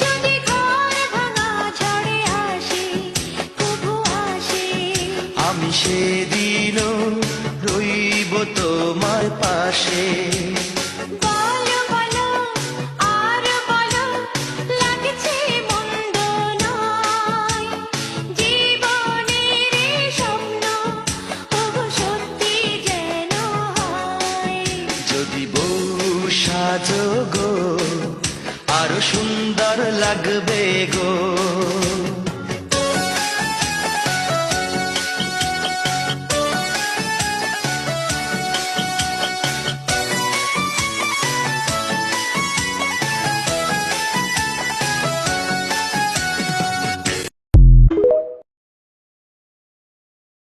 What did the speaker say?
যদি ঘর ভাঙা ঝড়ে আসে তবু আসে, আমি সেদিনও রইব তোমার পাশে। বলো বলো আর বলো, লাগছে মন্দ নয়, জীবনের এই স্বপ্ন ওগো সত্যি যেন হয়। যদি বউ সাজো গো, আরো সুন্দর লাগবে গো।